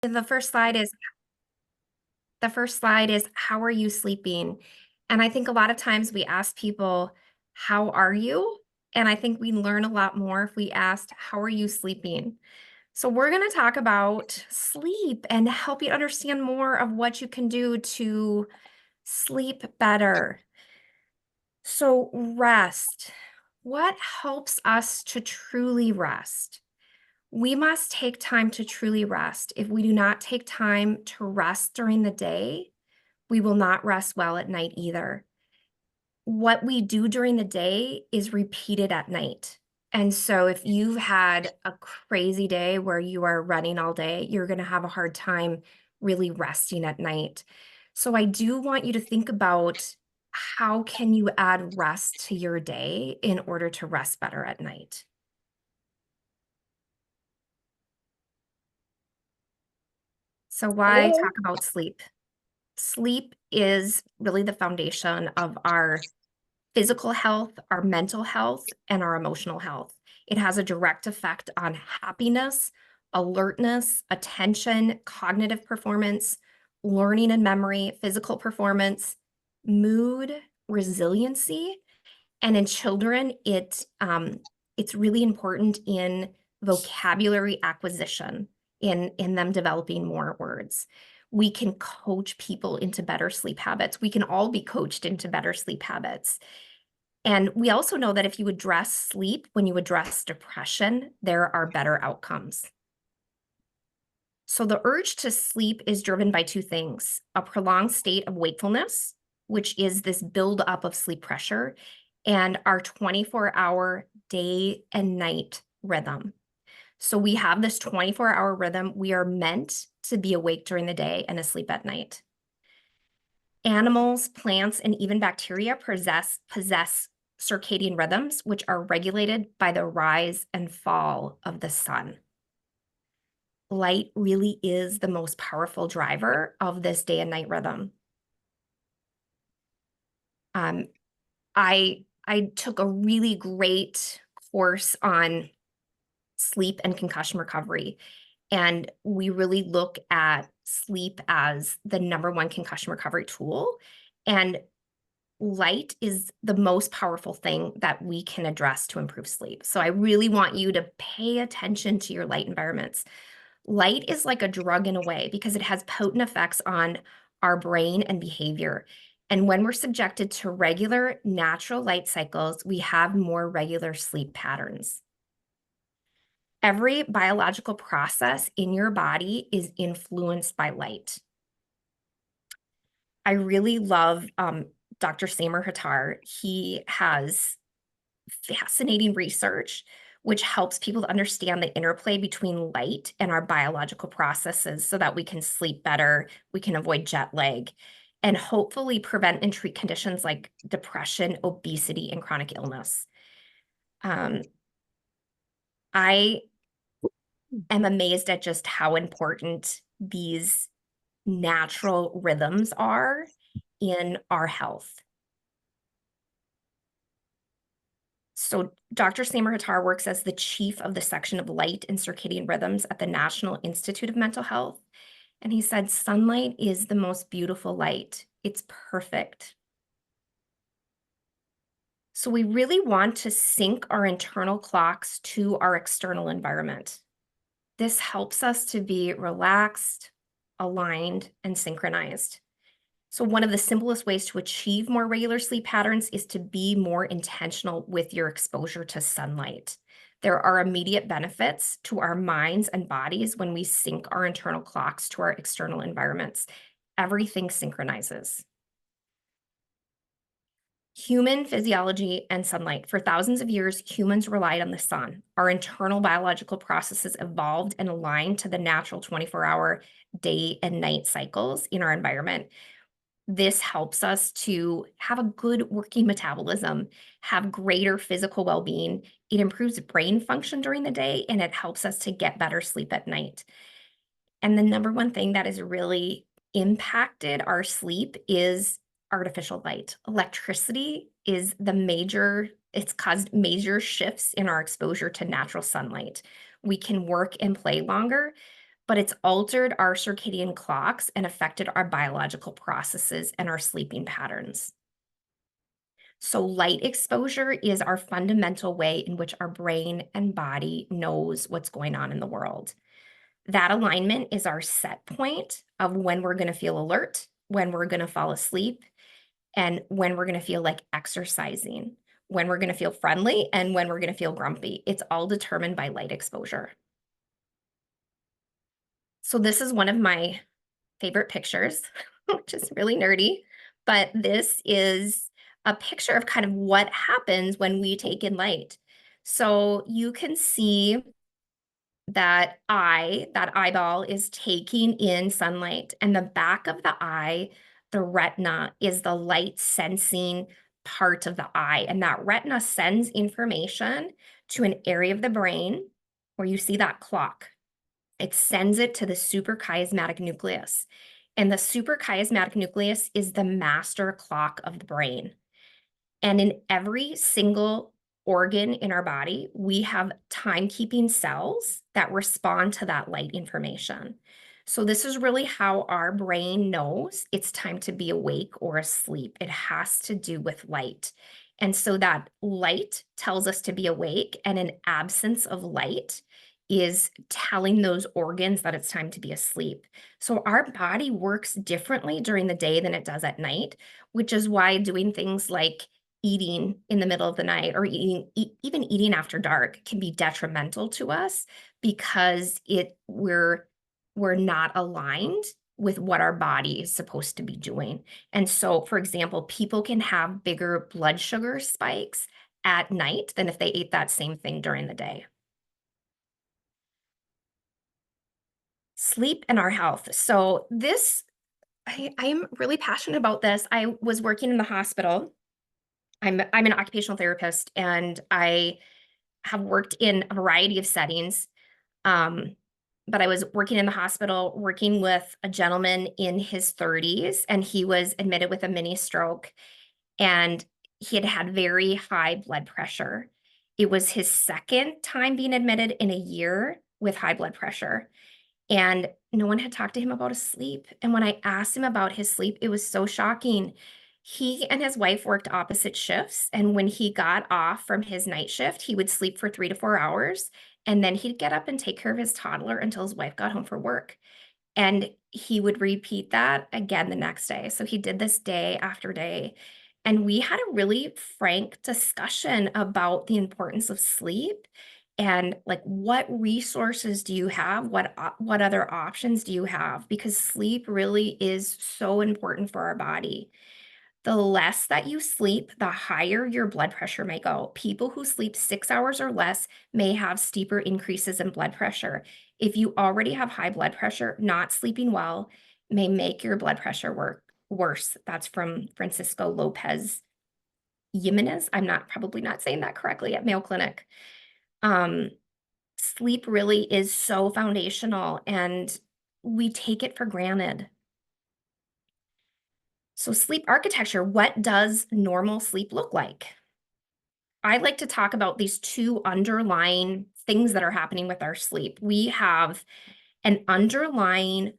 And the first slide is how are you sleeping? And I think a lot of times we ask people, how are you? And I think we learn a lot more if we asked, how are you sleeping? So we're going to talk about sleep and help you understand more of what you can do to sleep better. So rest. What helps us to truly rest? We must take time to truly rest. If we do not take time to rest during the day, we will not rest well at night either. What we do during the day is repeated at night. And so if you've had a crazy day where you are running all day, you're going to have a hard time really resting at night. So I do want you to think about how can you add rest to your day in order to rest better at night. So why talk about sleep? Sleep is really the foundation of our physical health, our mental health, and our emotional health. It has a direct effect on happiness, alertness, attention, cognitive performance, learning and memory, physical performance, mood, resiliency, and in children, it's really important in vocabulary acquisition, in them developing more words. We can coach people into better sleep habits. We can all be coached into better sleep habits. And we also know that if you address sleep, when you address depression, there are better outcomes. So the urge to sleep is driven by two things: a prolonged state of wakefulness, which is this buildup of sleep pressure, and our 24-hour day and night rhythm. So we have this 24-hour rhythm. We are meant to be awake during the day and asleep at night. Animals, plants, and even bacteria possess circadian rhythms, which are regulated by the rise and fall of the sun. Light really is the most powerful driver of this day and night rhythm. I took a really great course on sleep and concussion recovery, and we really look at sleep as the #1 concussion recovery tool. And light is the most powerful thing that we can address to improve sleep. So I really want you to pay attention to your light environments. Light is like a drug in a way because it has potent effects on our brain and behavior. And when we're subjected to regular natural light cycles, we have more regular sleep patterns. Every biological process in your body is influenced by light. I really love Dr. Samer Hattar. He has fascinating research which helps people to understand the interplay between light and our biological processes so that we can sleep better, we can avoid jet lag, and hopefully prevent and treat conditions like depression, obesity, and chronic illness. I am amazed at just how important these natural rhythms are in our health. So Dr. Samer Hattar works as the chief of the section of light and circadian rhythms at the National Institute of Mental Health. And he said, sunlight is the most beautiful light. It's perfect. So we really want to sync our internal clocks to our external environment. This helps us to be relaxed, aligned, and synchronized. So one of the simplest ways to achieve more regular sleep patterns is to be more intentional with your exposure to sunlight. There are immediate benefits to our minds and bodies when we sync our internal clocks to our external environments. Everything synchronizes. Human physiology and sunlight. For thousands of years, humans relied on the sun. Our internal biological processes evolved and aligned to the natural 24-hour day and night cycles in our environment. This helps us to have a good working metabolism, have greater physical well-being. It improves brain function during the day, and it helps us to get better sleep at night. And the #1 thing that has really impacted our sleep is artificial light. Electricity is it's caused major shifts in our exposure to natural sunlight. We can work and play longer, but it's altered our circadian clocks and affected our biological processes and our sleeping patterns. So light exposure is our fundamental way in which our brain and body knows what's going on in the world. That alignment is our set point of when we're going to feel alert, when we're going to fall asleep, and when we're going to feel like exercising, when we're going to feel friendly, and when we're going to feel grumpy. It's all determined by light exposure. So this is one of my favorite pictures, which is really nerdy, but this is a picture of kind of what happens when we take in light. So you can see that eyeball is taking in sunlight, and the back of the eye, the retina, is the light sensing part of the eye. And that retina sends information to an area of the brain where you see that clock. It sends it to the suprachiasmatic nucleus. And the suprachiasmatic nucleus is the master clock of the brain. And in every single organ in our body, we have timekeeping cells that respond to that light information. So this is really how our brain knows it's time to be awake or asleep. It has to do with light. And so that light tells us to be awake, and an absence of light is telling those organs that it's time to be asleep. So our body works differently during the day than it does at night, which is why doing things like eating in the middle of the night or even eating after dark can be detrimental to us, because we're not aligned with what our body is supposed to be doing. And so, for example, people can have bigger blood sugar spikes at night than if they ate that same thing during the day. Sleep and our health. So this, I am really passionate about this. I was working in the hospital. I'm an occupational therapist, and I have worked in a variety of settings. Um, but I was working in the hospital, working with a gentleman in his 30s, and he was admitted with a mini stroke, and he had had very high blood pressure. It was his second time being admitted in a year with high blood pressure. And no one had talked to him about his sleep. And when I asked him about his sleep, it was so shocking. He and his wife worked opposite shifts. And when he got off from his night shift, he would sleep for 3 to 4 hours. And then he'd get up and take care of his toddler until his wife got home from work. And he would repeat that again the next day. So he did this day after day. And we had a really frank discussion about the importance of sleep and like, what resources do you have? What other options do you have? Because sleep really is so important for our body. The less that you sleep, the higher your blood pressure may go. People who sleep 6 hours or less may have steeper increases in blood pressure. If you already have high blood pressure, not sleeping well may make your blood pressure worse. That's from Francisco Lopez Jimenez. I'm probably not saying that correctly, at Mayo Clinic. Sleep really is so foundational, and we take it for granted. So sleep architecture, what does normal sleep look like? I like to talk about these two underlying things that are happening with our sleep. We have an underlying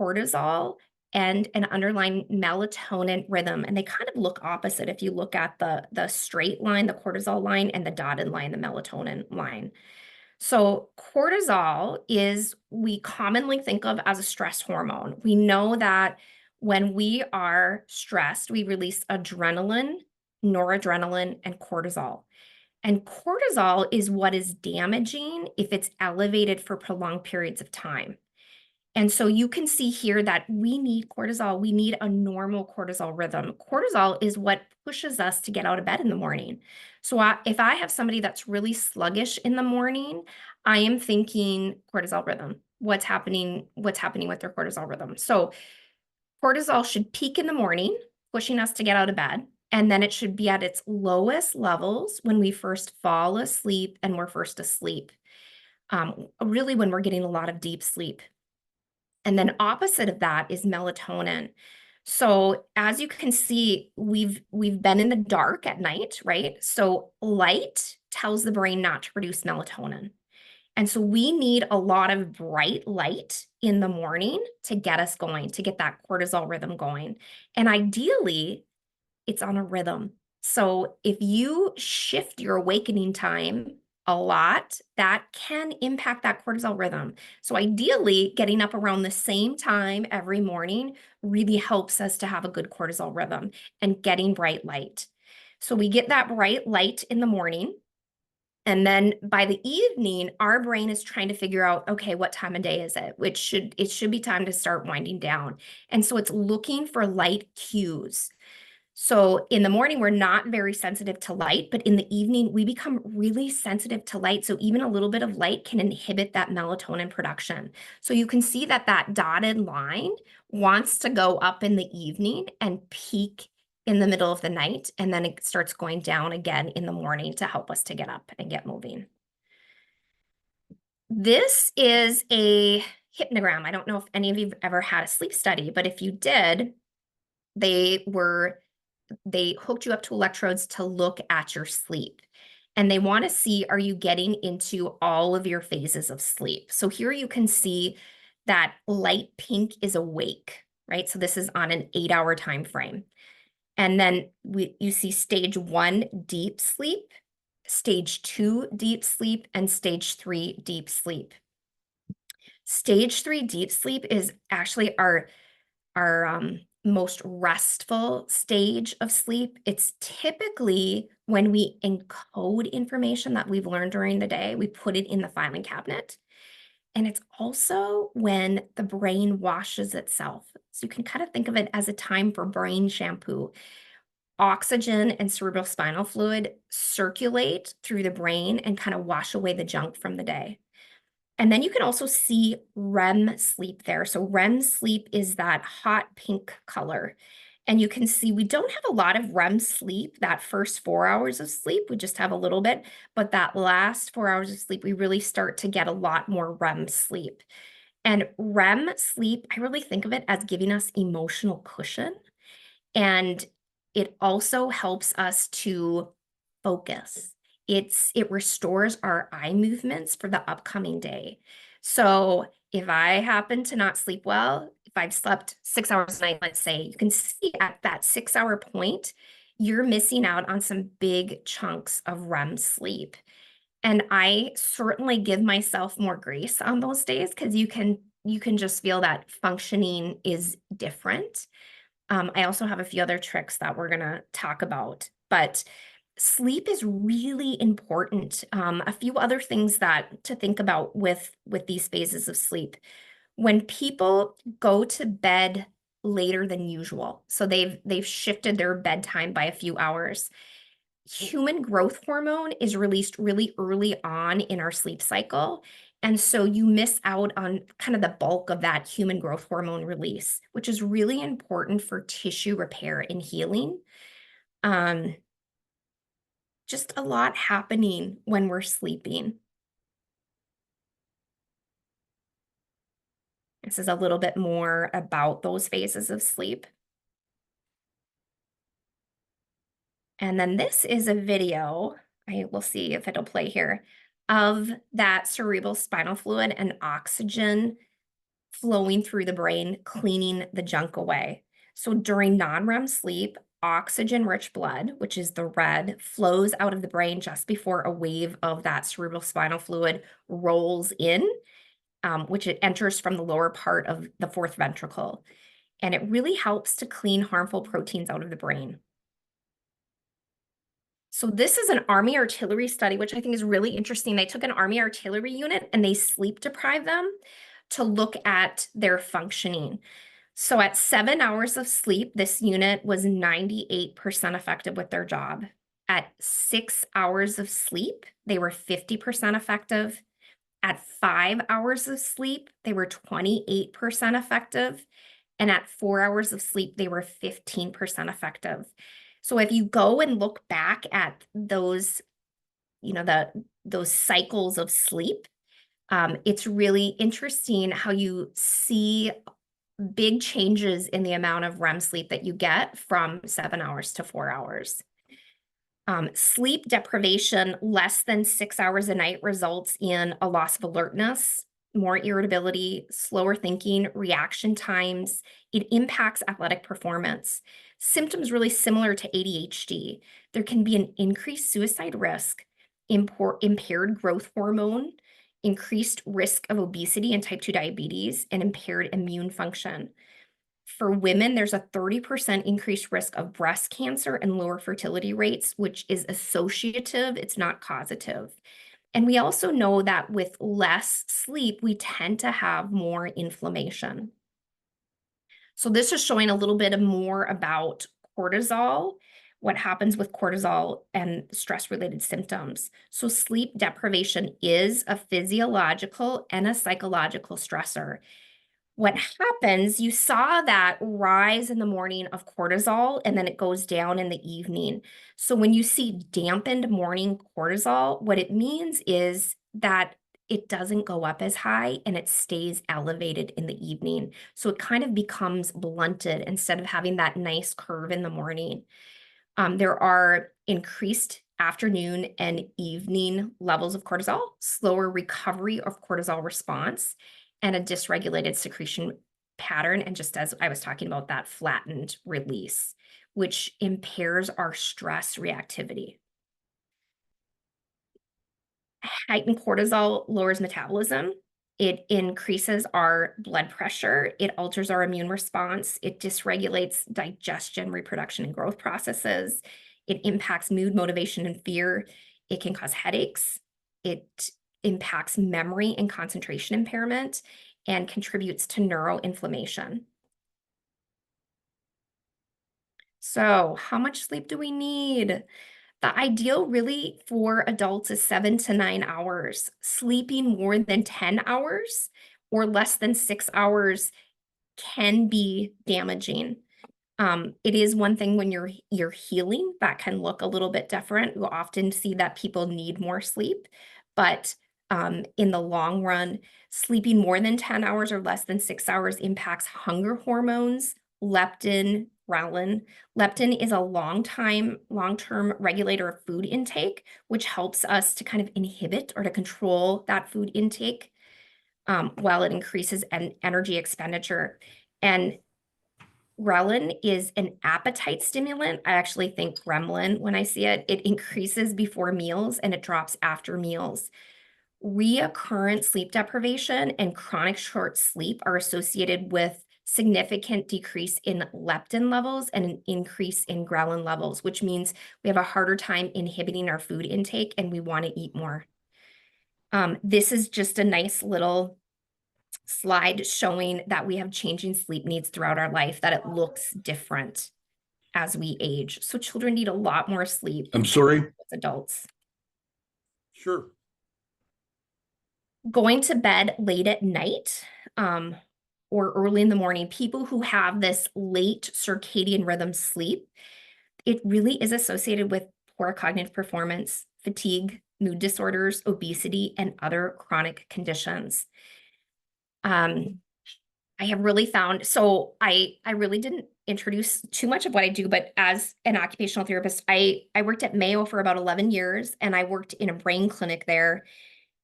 cortisol and an underlying melatonin rhythm, and they kind of look opposite if you look at the straight line, the cortisol line, and the dotted line, the melatonin line. So cortisol we commonly think of as a stress hormone. We know that when we are stressed, we release adrenaline, noradrenaline, and cortisol. And cortisol is what is damaging if it's elevated for prolonged periods of time. And so you can see here that we need cortisol. We need a normal cortisol rhythm. Cortisol is what pushes us to get out of bed in the morning. So if I have somebody that's really sluggish in the morning, I am thinking cortisol rhythm. What's happening with their cortisol rhythm? So cortisol should peak in the morning, pushing us to get out of bed. And then it should be at its lowest levels when we first fall asleep and we're first asleep. Really when we're getting a lot of deep sleep. And then opposite of that is melatonin. So as you can see, we've been in the dark at night, right? So light tells the brain not to produce melatonin. And so we need a lot of bright light in the morning to get us going, to get that cortisol rhythm going. And ideally, it's on a rhythm. So if you shift your awakening time a lot, that can impact that cortisol rhythm. So ideally, getting up around the same time every morning really helps us to have a good cortisol rhythm and getting bright light. So we get that bright light in the morning. And then by the evening, our brain is trying to figure out, okay, what time of day is it? It should be time to start winding down. And so it's looking for light cues. So in the morning, we're not very sensitive to light, but in the evening, we become really sensitive to light. So even a little bit of light can inhibit that melatonin production. So you can see that that dotted line wants to go up in the evening and peak in the middle of the night, and then it starts going down again in the morning to help us to get up and get moving. This is a hypnogram. I don't know if any of you have ever had a sleep study, but if you did, they hooked you up to electrodes to look at your sleep. And they want to see, are you getting into all of your phases of sleep? So here you can see that light pink is awake, right? So this is on an 8-hour time frame. And then you see stage 1, deep sleep, stage 2, deep sleep, and stage 3, deep sleep. Stage 3, deep sleep is actually our most restful stage of sleep. It's typically when we encode information that we've learned during the day, we put it in the filing cabinet. And it's also when the brain washes itself. So you can kind of think of it as a time for brain shampoo. Oxygen and cerebral spinal fluid circulate through the brain and kind of wash away the junk from the day. And then you can also see REM sleep there. So REM sleep is that hot pink color. And you can see we don't have a lot of REM sleep, that first 4 hours of sleep, we just have a little bit, but that last 4 hours of sleep, we really start to get a lot more REM sleep. And REM sleep, I really think of it as giving us emotional cushion. And it also helps us to focus. It restores our eye movements for the upcoming day. So if I happen to not sleep well, if I've slept 6 hours a night, let's say, you can see at that 6-hour point, you're missing out on some big chunks of REM sleep. And I certainly give myself more grace on those days because you can just feel that functioning is different. I also have a few other tricks that we're going to talk about, but sleep is really important. A few other things that to think about with these phases of sleep. When people go to bed later than usual, so they've shifted their bedtime by a few hours, human growth hormone is released really early on in our sleep cycle. And so you miss out on kind of the bulk of that human growth hormone release, which is really important for tissue repair and healing. Just a lot happening when we're sleeping. This is a little bit more about those phases of sleep. And then this is a video, I will see if it'll play here, of that cerebral spinal fluid and oxygen flowing through the brain, cleaning the junk away. So during non-REM sleep, oxygen-rich blood, which is the red, flows out of the brain just before a wave of that cerebral spinal fluid rolls in, which it enters from the lower part of the fourth ventricle. And it really helps to clean harmful proteins out of the brain. So this is an Army artillery study, which I think is really interesting. They took an Army artillery unit and they sleep deprived them to look at their functioning. So at 7 hours of sleep, this unit was 98% effective with their job. At 6 hours of sleep, they were 50% effective. At 5 hours of sleep, they were 28% effective. And at 4 hours of sleep, they were 15% effective. So if you go and look back at those, those cycles of sleep, it's really interesting how you see big changes in the amount of REM sleep that you get from 7 hours to 4 hours. Sleep deprivation less than 6 hours a night results in a loss of alertness, more irritability, slower thinking, reaction times. It impacts athletic performance. Symptoms really similar to ADHD. There can be an increased suicide risk, impaired growth hormone, increased risk of obesity and type 2 diabetes, and impaired immune function. For women, there's a 30% increased risk of breast cancer and lower fertility rates, which is associative, it's not causative. And we also know that with less sleep, we tend to have more inflammation. So this is showing a little bit more about cortisol, what happens with cortisol and stress-related symptoms. So sleep deprivation is a physiological and a psychological stressor. What happens, you saw that rise in the morning of cortisol, and then it goes down in the evening. So when you see dampened morning cortisol, what it means is that it doesn't go up as high and it stays elevated in the evening. So it kind of becomes blunted instead of having that nice curve in the morning. There are increased afternoon and evening levels of cortisol, slower recovery of cortisol response, and a dysregulated secretion pattern. And just as I was talking about, that flattened release, which impairs our stress reactivity. Heightened cortisol lowers metabolism. It increases our blood pressure. It alters our immune response. It dysregulates digestion, reproduction, and growth processes. It impacts mood, motivation, and fear. It can cause headaches. It impacts memory and concentration impairment and contributes to neuroinflammation. So, how much sleep do we need? The ideal really for adults is 7 to 9 hours. Sleeping more than 10 hours or less than 6 hours can be damaging. It is one thing when you're healing that can look a little bit different. You'll often see that people need more sleep, but in the long run, sleeping more than 10 hours or less than 6 hours impacts hunger hormones, leptin, ghrelin. Leptin is a long-term regulator of food intake, which helps us to kind of inhibit or to control that food intake while it increases energy expenditure. And ghrelin is an appetite stimulant. I actually think gremlin when I see it. It increases before meals and it drops after meals. Reoccurrent sleep deprivation and chronic short sleep are associated with significant decrease in leptin levels and an increase in ghrelin levels, which means we have a harder time inhibiting our food intake and we want to eat more. This is just a nice little slide showing that we have changing sleep needs throughout our life, that it looks different as we age. So children need a lot more sleep. I'm sorry? As adults. Sure. Going to bed late at night or early in the morning, people who have this late circadian rhythm sleep, it really is associated with poor cognitive performance, fatigue, mood disorders, obesity, and other chronic conditions. I have really found, so I really didn't introduce too much of what I do, but as an occupational therapist, I worked at Mayo for about 11 years, and I worked in a brain clinic there.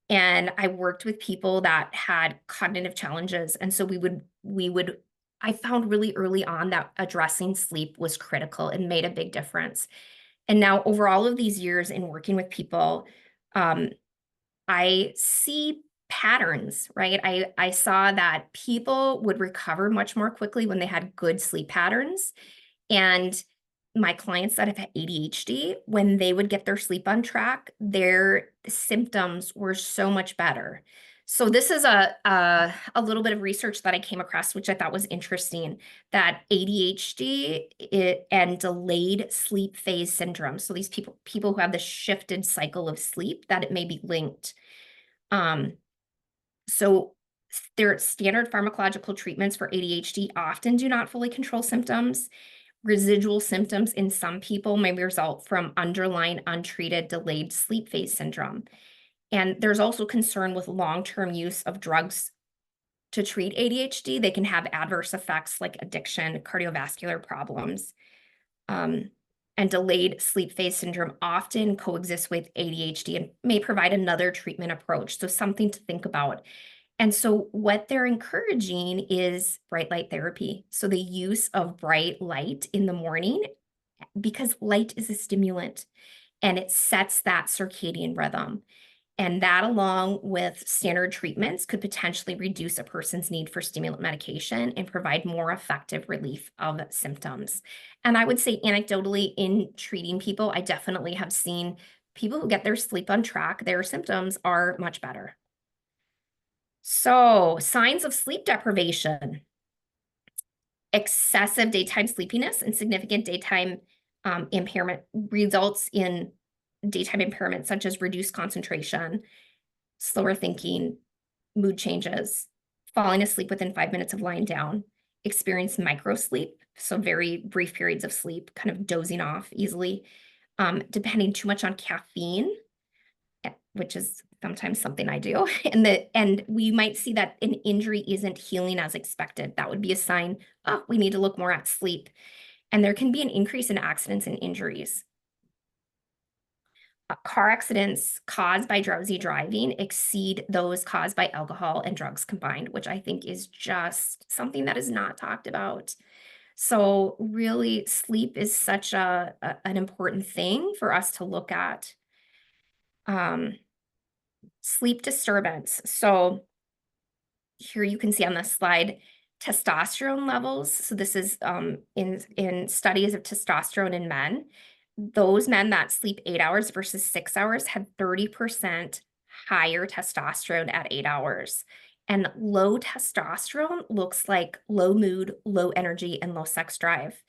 And I worked with people that had cognitive challenges. And so I found really early on that addressing sleep was critical and made a big difference. And now over all of these years in working with people, I see patterns, right? I saw that people would recover much more quickly when they had good sleep patterns. And my clients that have had ADHD, when they would get their sleep on track, their symptoms were so much better. So this is a little bit of research that I came across, which I thought was interesting, that ADHD and delayed sleep phase syndrome. So these people who have the shifted cycle of sleep, that it may be linked. So their standard pharmacological treatments for ADHD often do not fully control symptoms. Residual symptoms in some people may result from underlying untreated delayed sleep phase syndrome. And there's also concern with long-term use of drugs to treat ADHD. They can have adverse effects like addiction, cardiovascular problems. And delayed sleep phase syndrome often coexists with ADHD and may provide another treatment approach. So something to think about. And so what they're encouraging is bright light therapy. So the use of bright light in the morning, because light is a stimulant and it sets that circadian rhythm. And that, along with standard treatments, could potentially reduce a person's need for stimulant medication and provide more effective relief of symptoms. And I would say, anecdotally, in treating people, I definitely have seen people who get their sleep on track, their symptoms are much better. So, signs of sleep deprivation: excessive daytime sleepiness and significant daytime impairment results in daytime impairment, such as reduced concentration, slower thinking, mood changes, falling asleep within 5 minutes of lying down, experience micro sleep, so very brief periods of sleep, kind of dozing off easily, depending too much on caffeine, which is sometimes something I do, and we might see that an injury isn't healing as expected. That would be a sign, oh, we need to look more at sleep. And there can be an increase in accidents and injuries. Car accidents caused by drowsy driving exceed those caused by alcohol and drugs combined, which I think is just something that is not talked about. So really, sleep is such an important thing for us to look at. Sleep disturbance. So here you can see on this slide testosterone levels. So this is in studies of testosterone in men. Those men that sleep 8 hours versus 6 hours had 30% higher testosterone at 8 hours. And low testosterone looks like low mood, low energy, and low sex drive.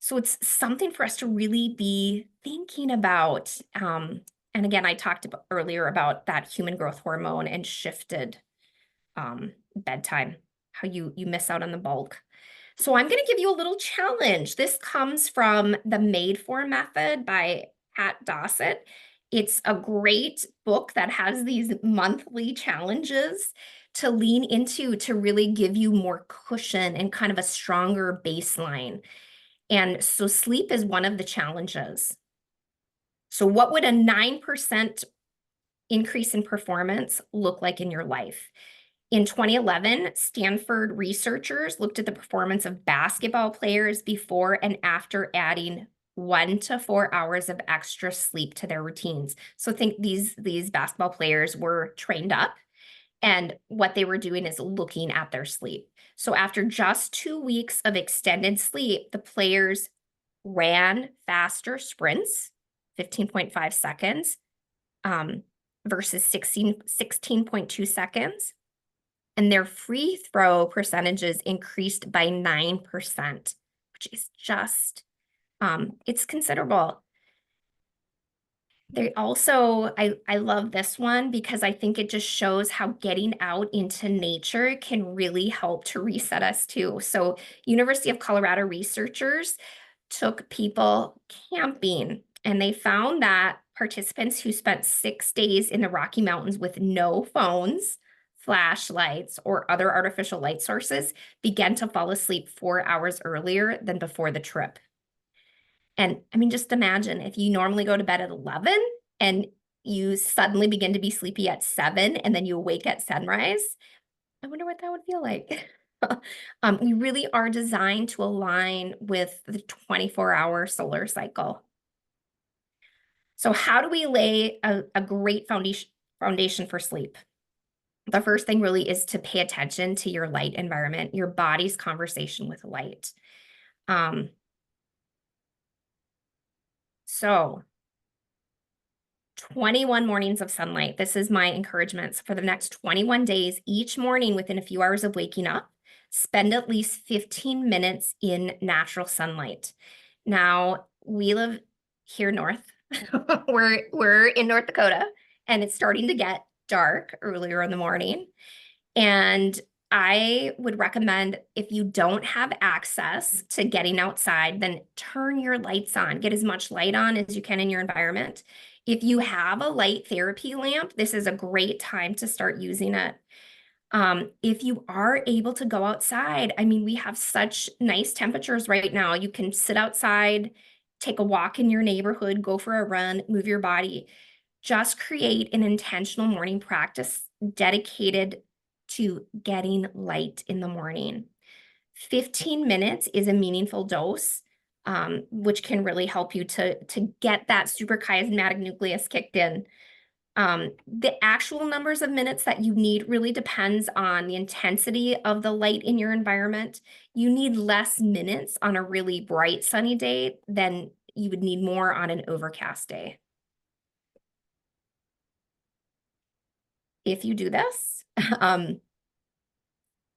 So it's something for us to really be thinking about. And again, I talked about earlier about that human growth hormone and shifted bedtime, how you miss out on the bulk. So I'm going to give you a little challenge. This comes from the Made For Method by Pat Dossett. It's a great book that has these monthly challenges to lean into to really give you more cushion and kind of a stronger baseline. And so sleep is one of the challenges. So what would a 9% increase in performance look like in your life? In 2011, Stanford researchers looked at the performance of basketball players before and after adding 1 to 4 hours of extra sleep to their routines. So think these basketball players were trained up, and what they were doing is looking at their sleep. So after just 2 weeks of extended sleep, the players ran faster sprints, 15.5 seconds, versus 16.2 seconds. And their free throw percentages increased by 9%, which is just, it's considerable. They also, I love this one because I think it just shows how getting out into nature can really help to reset us too. So University of Colorado researchers took people camping, and they found that participants who spent 6 days in the Rocky Mountains with no phones, flashlights, or other artificial light sources began to fall asleep 4 hours earlier than before the trip. And I mean, just imagine if you normally go to bed at 11 and you suddenly begin to be sleepy at 7 and then you awake at sunrise. I wonder what that would feel like. We really are designed to align with the 24-hour solar cycle. So how do we lay a great foundation for sleep? The first thing really is to pay attention to your light environment, your body's conversation with light. So 21 mornings of sunlight. This is my encouragements for the next 21 days. Each morning, within a few hours of waking up, spend at least 15 minutes in natural sunlight. Now, we live here north. We're in North Dakota, and it's starting to get dark earlier in the morning. And I would recommend, if you don't have access to getting outside, then turn your lights on. Get as much light on as you can in your environment. If you have a light therapy lamp, this is a great time to start using it. If you are able to go outside, I mean, we have such nice temperatures right now. You can sit outside, take a walk in your neighborhood, go for a run, move your body. Just create an intentional morning practice dedicated to getting light in the morning. 15 minutes is a meaningful dose, which can really help you to get that suprachiasmatic nucleus kicked in. The actual numbers of minutes that you need really depends on the intensity of the light in your environment. You need less minutes on a really bright sunny day than you would need more on an overcast day. If you do this,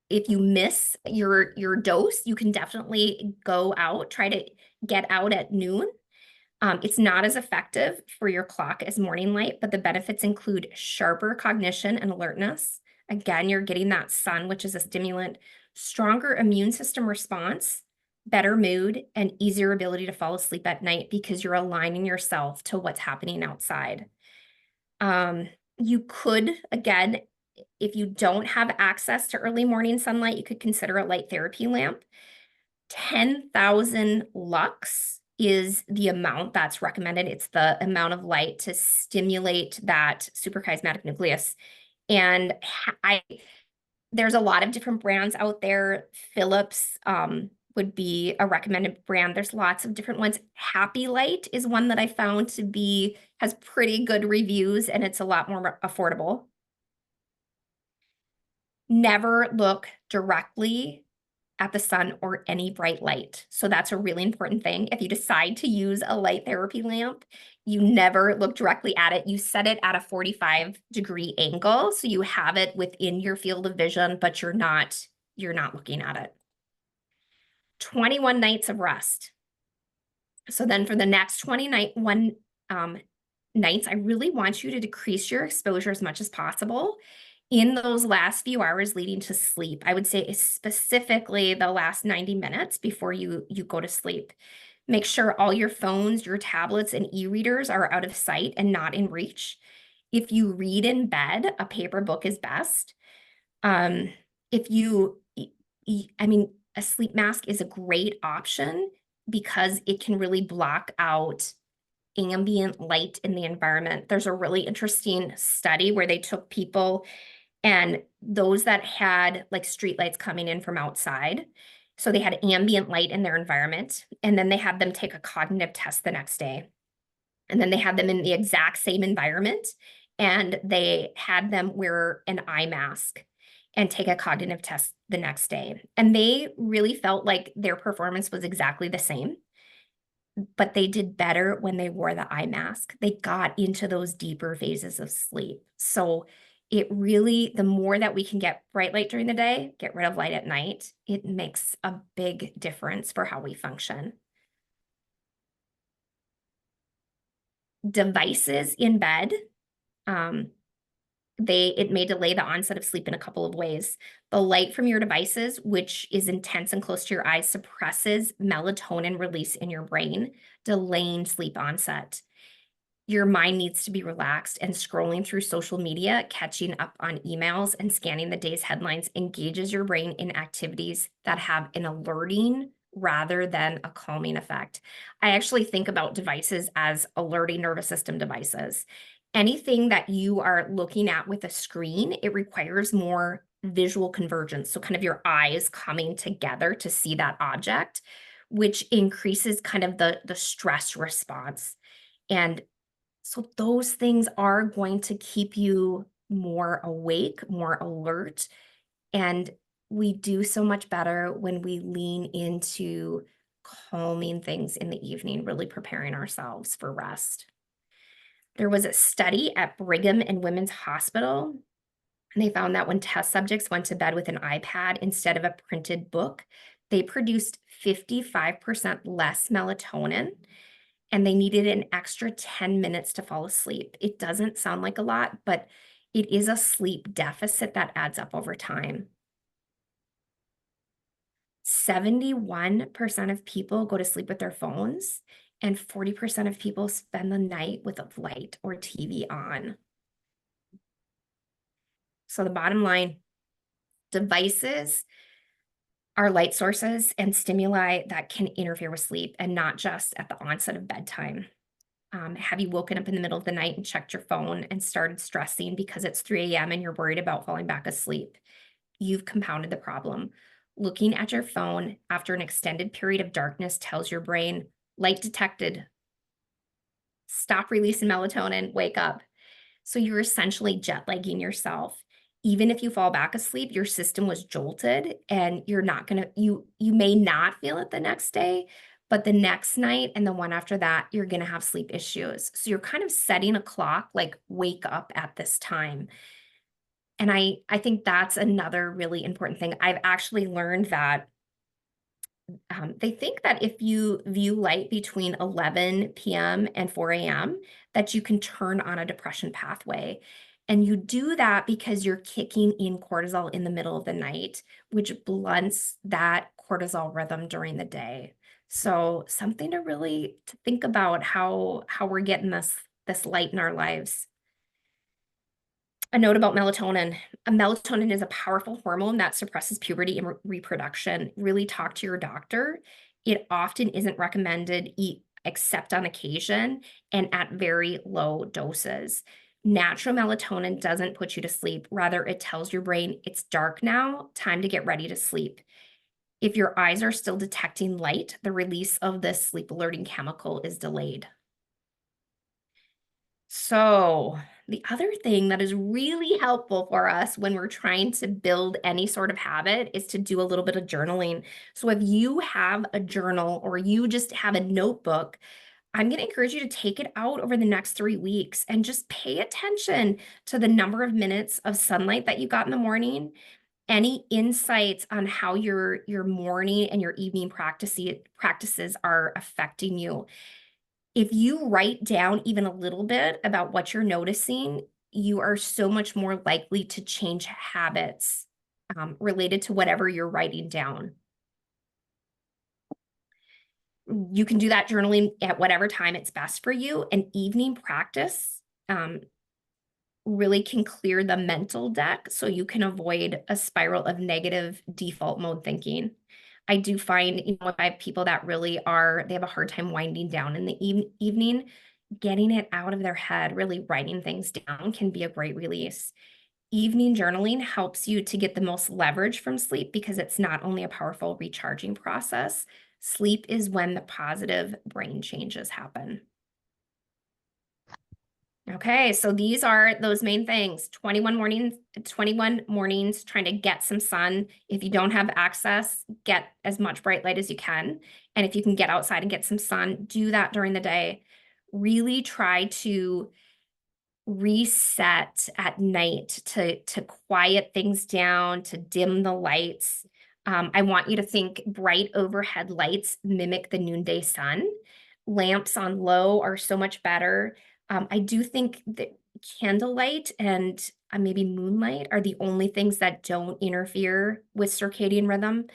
if you miss your dose, you can definitely go out, try to get out at noon. It's not as effective for your clock as morning light, but the benefits include sharper cognition and alertness. Again, you're getting that sun, which is a stimulant, stronger immune system response, better mood, and easier ability to fall asleep at night because you're aligning yourself to what's happening outside. You could, again, if you don't have access to early morning sunlight, you could consider a light therapy lamp. 10,000 lux is the amount that's recommended. It's the amount of light to stimulate that suprachiasmatic nucleus. And there's a lot of different brands out there. Philips would be a recommended brand. There's lots of different ones. Happy Light is one that I found to be, has pretty good reviews, and it's a lot more affordable. Never look directly at the sun or any bright light. So that's a really important thing. If you decide to use a light therapy lamp, you never look directly at it. You set it at a 45-degree angle, so you have it within your field of vision, but you're not looking at it. 21 nights of rest. So then for the next 21 nights, I really want you to decrease your exposure as much as possible in those last few hours leading to sleep. I would say specifically the last 90 minutes before you go to sleep. Make sure all your phones, your tablets, and e-readers are out of sight and not in reach. If you read in bed, a paper book is best. If you, I mean, a sleep mask is a great option because it can really block out ambient light in the environment. There's a really interesting study where they took people and those that had like street lights coming in from outside. So they had ambient light in their environment. And then they had them take a cognitive test the next day. And then they had them in the exact same environment. And they had them wear an eye mask and take a cognitive test the next day. And they really felt like their performance was exactly the same. But they did better when they wore the eye mask. They got into those deeper phases of sleep. So it really, the more that we can get bright light during the day, get rid of light at night, it makes a big difference for how we function. Devices in bed, it may delay the onset of sleep in a couple of ways. The light from your devices, which is intense and close to your eyes, suppresses melatonin release in your brain, delaying sleep onset. Your mind needs to be relaxed, and scrolling through social media, catching up on emails, and scanning the day's headlines engages your brain in activities that have an alerting rather than a calming effect. I actually think about devices as alerting nervous system devices. Anything that you are looking at with a screen, it requires more visual convergence. So kind of your eyes coming together to see that object, which increases kind of the stress response. And so those things are going to keep you more awake, more alert, and we do so much better when we lean into calming things in the evening, really preparing ourselves for rest. There was a study at Brigham and Women's Hospital, and they found that when test subjects went to bed with an iPad instead of a printed book, they produced 55% less melatonin, and they needed an extra 10 minutes to fall asleep. It doesn't sound like a lot, but it is a sleep deficit that adds up over time. 71% of people go to sleep with their phones, and 40% of people spend the night with a light or TV on. So the bottom line, devices are light sources and stimuli that can interfere with sleep, and not just at the onset of bedtime. Have you woken up in the middle of the night and checked your phone and started stressing because it's 3 a.m. and you're worried about falling back asleep? You've compounded the problem. Looking at your phone after an extended period of darkness tells your brain, light detected, stop releasing melatonin, wake up. So you're essentially jet lagging yourself. Even if you fall back asleep, your system was jolted, and you're not gonna, you may not feel it the next day, but the next night and the one after that, you're gonna have sleep issues. So you're kind of setting a clock, like wake up at this time. And I think that's another really important thing. I've actually learned that they think that if you view light between 11 p.m. and 4 a.m., that you can turn on a depression pathway. And you do that because you're kicking in cortisol in the middle of the night, which blunts that cortisol rhythm during the day. So something to really to think about how we're getting this light in our lives. A note about melatonin. Melatonin is a powerful hormone that suppresses puberty and reproduction. Really talk to your doctor. It often isn't recommended except on occasion and at very low doses. Natural melatonin doesn't put you to sleep. Rather, it tells your brain it's dark now, time to get ready to sleep. If your eyes are still detecting light, the release of this sleep alerting chemical is delayed. So, the other thing that is really helpful for us when we're trying to build any sort of habit is to do a little bit of journaling. So, if you have a journal or you just have a notebook, I'm going to encourage you to take it out over the next 3 weeks and just pay attention to the number of minutes of sunlight that you got in the morning. Any insights on how your morning and your evening practices are affecting you. If you write down even a little bit about what you're noticing, you are so much more likely to change habits related to whatever you're writing down. You can do that journaling at whatever time it's best for you. An evening practice really can clear the mental deck so you can avoid a spiral of negative default mode thinking. I do find, if I have people that really they have a hard time winding down in the evening, getting it out of their head, really writing things down can be a great release. Evening journaling helps you to get the most leverage from sleep because it's not only a powerful recharging process, sleep is when the positive brain changes happen. Okay, so these are those main things. 21 mornings trying to get some sun. If you don't have access, get as much bright light as you can. And if you can get outside and get some sun, do that during the day. Really try to reset at night to quiet things down, to dim the lights. I want you to think bright overhead lights mimic the noonday sun. Lamps on low are so much better. I do think that candlelight and maybe moonlight are the only things that don't interfere with circadian rhythm.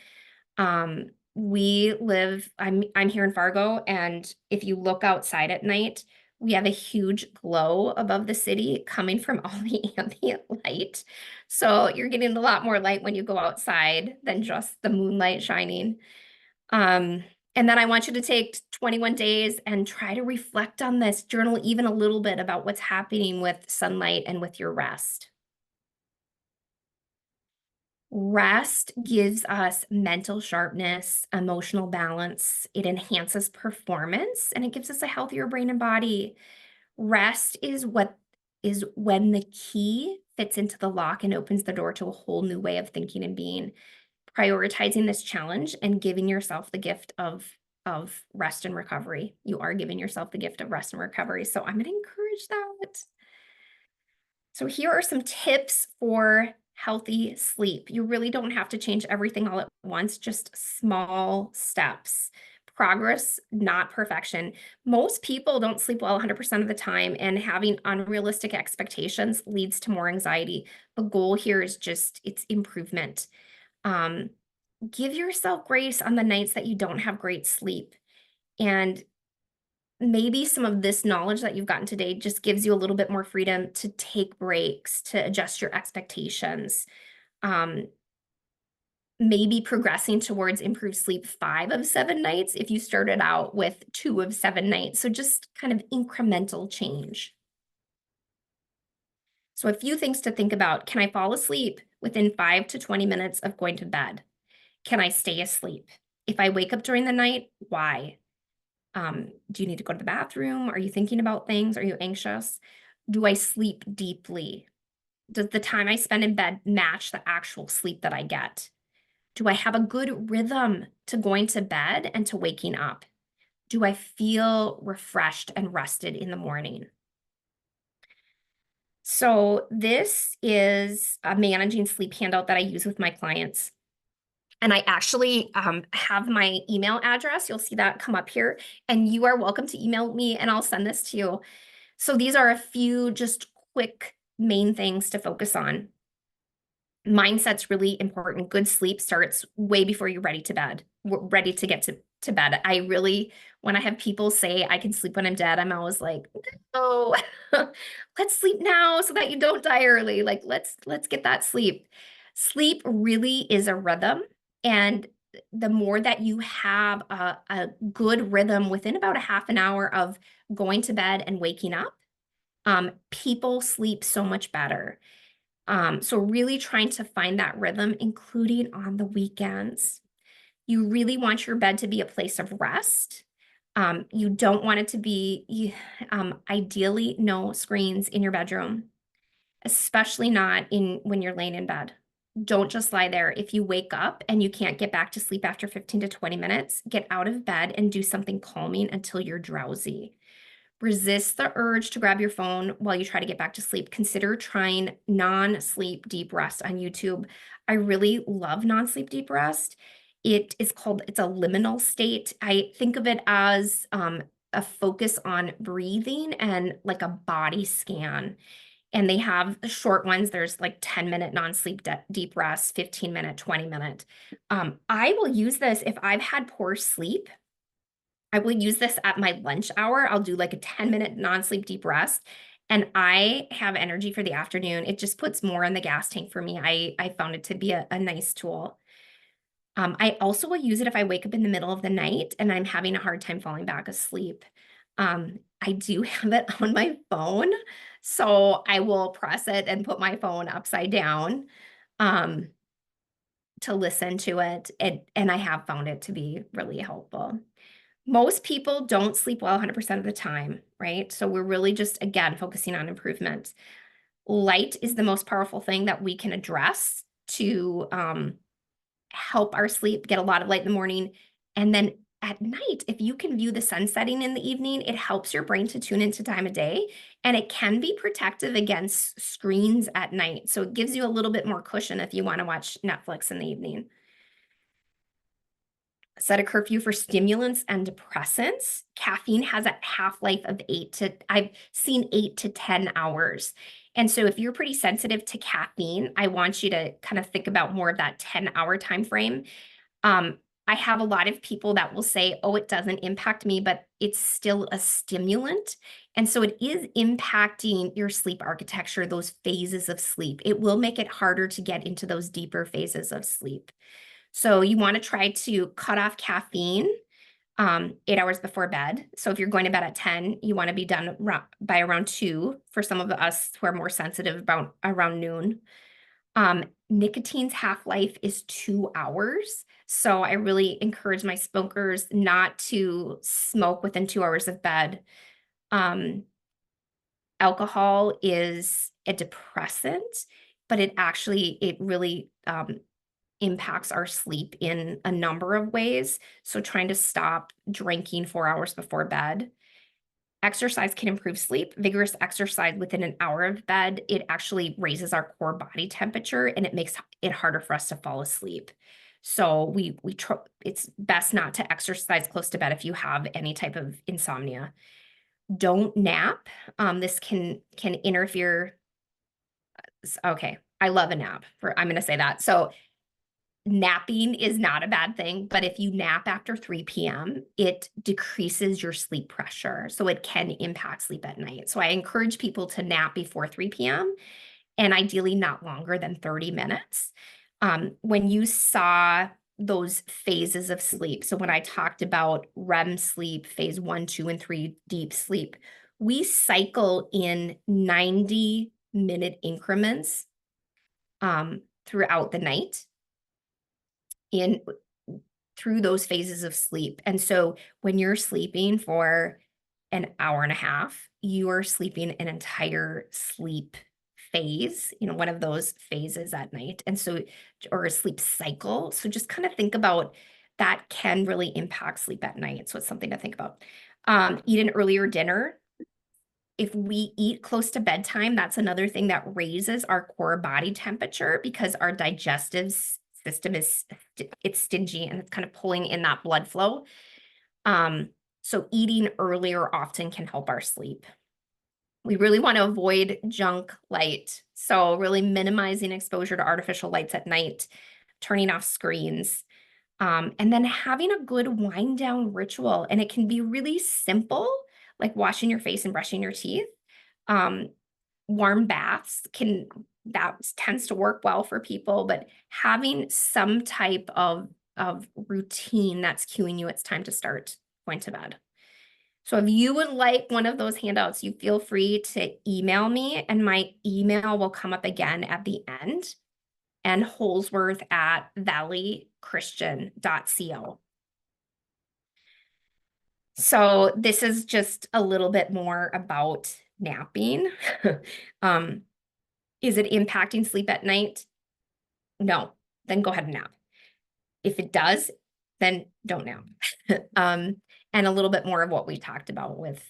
I'm here in Fargo, and if you look outside at night, we have a huge glow above the city coming from all the ambient light. So you're getting a lot more light when you go outside than just the moonlight shining. And then I want you to take 21 days and try to reflect on this, journal even a little bit about what's happening with sunlight and with your rest. Rest gives us mental sharpness, emotional balance. It enhances performance, and it gives us a healthier brain and body. Rest is when the key fits into the lock and opens the door to a whole new way of thinking and being. Prioritizing this challenge and giving yourself the gift of rest and recovery. You are giving yourself the gift of rest and recovery. So I'm going to encourage that. So here are some tips for healthy sleep. You really don't have to change everything all at once, just small steps. Progress, not perfection. Most people don't sleep well 100% of the time, and having unrealistic expectations leads to more anxiety. The goal here is just it's improvement. Give yourself grace on the nights that you don't have great sleep. And maybe some of this knowledge that you've gotten today just gives you a little bit more freedom to take breaks, to adjust your expectations. Um, maybe progressing towards improved sleep 5 of 7 nights if you started out with 2 of 7 nights. So just kind of incremental change. So a few things to think about. Can I fall asleep within 5 to 20 minutes of going to bed? Can I stay asleep? If I wake up during the night, why? Do you need to go to the bathroom? Are you thinking about things? Are you anxious? Do I sleep deeply? Does the time I spend in bed match the actual sleep that I get? Do I have a good rhythm to going to bed and to waking up? Do I feel refreshed and rested in the morning? So this is a managing sleep handout that I use with my clients. And I actually have my email address. You'll see that come up here. And you are welcome to email me and I'll send this to you. So these are a few just quick main things to focus on. Mindset's really important. Good sleep starts way before you're ready to bed, ready to get to bed. I really, when I have people say I can sleep when I'm dead, I'm always like, no, let's sleep now so that you don't die early. Like, let's get that sleep. Sleep really is a rhythm. And the more that you have a good rhythm within about a half an hour of going to bed and waking up, people sleep so much better. So really trying to find that rhythm, including on the weekends. You really want your bed to be a place of rest. You don't want it to be, ideally, no screens in your bedroom, especially not when you're laying in bed. Don't just lie there. If you wake up and you can't get back to sleep after 15 to 20 minutes, get out of bed and do something calming until you're drowsy. Resist the urge to grab your phone while you try to get back to sleep. Consider trying non-sleep deep rest on YouTube. I really love non-sleep deep rest. It's a liminal state. I think of it as a focus on breathing and like a body scan. And they have the short ones. There's like 10-minute non-sleep deep rest, 15-minute, 20-minute. I will use this if I've had poor sleep. I will use this at my lunch hour. I'll do like a 10-minute non-sleep deep rest and I have energy for the afternoon. It just puts more in the gas tank for me. I found it to be a nice tool. I also will use it if I wake up in the middle of the night and I'm having a hard time falling back asleep. I do have it on my phone, so I will press it and put my phone upside down to listen to it. And I have found it to be really helpful. Most people don't sleep well 100% of the time, right? So we're really just, again, focusing on improvement. Light is the most powerful thing that we can address to help our sleep, get a lot of light in the morning. And then at night, if you can view the sun setting in the evening, it helps your brain to tune into time of day. And it can be protective against screens at night. So it gives you a little bit more cushion if you want to watch Netflix in the evening. Set a curfew for stimulants and depressants. Caffeine has a half-life of I've seen 8 to 10 hours. And so if you're pretty sensitive to caffeine, I want you to kind of think about more of that 10-hour time frame. I have a lot of people that will say, oh, it doesn't impact me, but it's still a stimulant. And so it is impacting your sleep architecture, those phases of sleep. It will make it harder to get into those deeper phases of sleep. So you want to try to cut off caffeine 8 hours before bed. So if you're going to bed at 10, you want to be done by around 2 for some of us who are more sensitive about around noon. Nicotine's half-life is 2 hours. So I really encourage my smokers not to smoke within 2 hours of bed. Alcohol is a depressant, but it really impacts our sleep in a number of ways. So trying to stop drinking 4 hours before bed. Exercise can improve sleep. Vigorous exercise within an hour of bed, it actually raises our core body temperature and it makes it harder for us to fall asleep. So it's best not to exercise close to bed if you have any type of insomnia. Don't nap. This can interfere. Okay, I love a nap. I'm going to say that. So napping is not a bad thing, but if you nap after 3 p.m., it decreases your sleep pressure. So it can impact sleep at night. So I encourage people to nap before 3 p.m. and ideally not longer than 30 minutes. When you saw those phases of sleep, so when I talked about REM sleep, phase 1, 2, and 3, deep sleep, we cycle in 90-minute increments throughout the night through those phases of sleep. And so when you're sleeping for an hour and a half, you are sleeping an entire sleep phase, one of those phases at night. And so, or a sleep cycle. So just kind of think about that can really impact sleep at night. So it's something to think about. Eat an earlier dinner. If we eat close to bedtime, that's another thing that raises our core body temperature because our digestive system it's stingy and it's kind of pulling in that blood flow. So eating earlier often can help our sleep. We really want to avoid junk light. So really minimizing exposure to artificial lights at night, turning off screens, and then having a good wind down ritual. And it can be really simple, like washing your face and brushing your teeth. Warm baths that tends to work well for people, but having some type of routine that's cueing you it's time to start going to bed. So if you would like one of those handouts, you feel free to email me, and my email will come up again at the end, and Holzworth at valleychristian.co. So this is just a little bit more about napping. Is it impacting sleep at night? No, then go ahead and nap. If it does, then don't nap. And a little bit more of what we talked about with